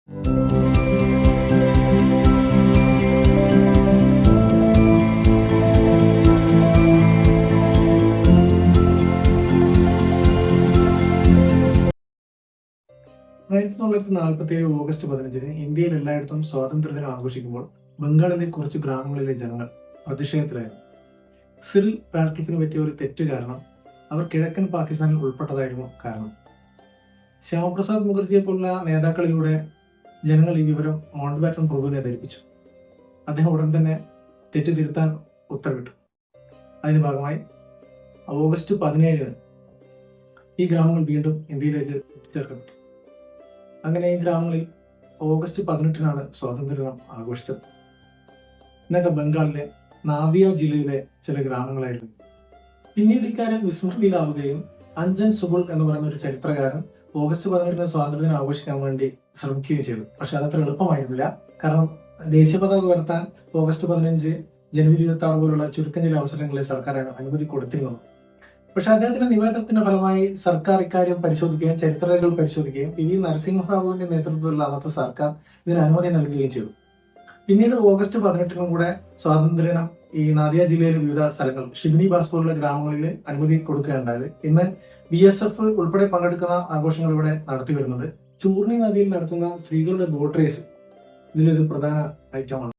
August 15 ഇന്ത്യയിൽ എല്ലായിടത്തും സ്വാതന്ത്ര്യദിനം ആഘോഷിക്കുമ്പോൾ ബംഗാളിലെ കുറച്ച് ഗ്രാമങ്ങളിലെ ജനങ്ങൾ പ്രതിഷേധത്തിലായിരുന്നു. സിറിൽ റാഡ്ക്ലിഫിന് പറ്റിയ ഒരു തെറ്റ് കാരണം അവർ കിഴക്കൻ പാകിസ്ഥാനിൽ ഉൾപ്പെട്ടതായിരുന്നു കാരണം. ശ്യാമപ്രസാദ് മുഖർജിയെ പോലുള്ള നേതാക്കളിലൂടെ ജനങ്ങൾ ഈ വിവരം മൗണ്ട് ബാറ്റൺ പ്രഭുവിനെ ധരിപ്പിച്ചു. അദ്ദേഹം ഉടൻ തന്നെ തെറ്റ് തിരുത്താൻ ഉത്തരവിട്ടു. അതിന്റെ ഭാഗമായി ഓഗസ്റ്റ് 17 ഈ ഗ്രാമങ്ങൾ വീണ്ടും ഇന്ത്യയിലേക്ക് ചേർക്കപ്പെട്ടു. അങ്ങനെ ഈ ഗ്രാമങ്ങളിൽ ഓഗസ്റ്റ് 18 സ്വാതന്ത്ര്യദിനം ആഘോഷിച്ചത്. ഇന്നത്തെ ബംഗാളിലെ നാദിയ ജില്ലയിലെ ചില ഗ്രാമങ്ങളായിരുന്നു. പിന്നീട് ഇക്കാര്യം വിസ്മൃതിയിലാവുകയും അഞ്ജൻ സുബുൾ എന്ന് പറയുന്ന ഒരു ചരിത്രകാരൻ ഓഗസ്റ്റ് 18 സ്വാതന്ത്ര്യദിനം ആഘോഷിക്കാൻ വേണ്ടി ശ്രമിക്കുകയും ചെയ്തു. പക്ഷെ അതത്ര എളുപ്പമായിരുന്നില്ല. കാരണം ദേശീയ പതാക ഉയർത്താൻ ഓഗസ്റ്റ് 15 ജനുവരി 26 പോലുള്ള ചുരുക്കം ചില അവസരങ്ങളിൽ സർക്കാർ അനുമതി കൊടുത്തിരുന്നു. പക്ഷെ അദ്ദേഹത്തിന്റെ നിവേദനത്തിന്റെ ഫലമായി സർക്കാർ ഇക്കാര്യം പരിശോധിക്കുകയും ചരിത്രരേഖകൾ പരിശോധിക്കുകയും പി വി നരസിംഹറാവുവിന്റെ നേതൃത്വത്തിലുള്ള അന്നത്തെ സർക്കാർ ഇതിന് അനുമതി നൽകുകയും ചെയ്തു. പിന്നീട് ഓഗസ്റ്റ് 18 കൂടെ സ്വാതന്ത്ര്യദിനം ഈ നാദിയ ജില്ലയിലെ വിവിധ സ്ഥലങ്ങൾ ഷിബിനി ബാസ് പോലുള്ള ഗ്രാമങ്ങളിൽ അനുമതി കൊടുക്കുകയുണ്ടായത്. ഇന്ന് BSF ഉൾപ്പെടെ പങ്കെടുക്കുന്ന ആഘോഷങ്ങൾ ഇവിടെ നടത്തി വരുന്നത്. ചൂർണി നദിയിൽ നടത്തുന്ന സ്ത്രീകളുടെ ബോട്ട് റേസ് ഇതിലൊരു പ്രധാന ഐറ്റമാണ്.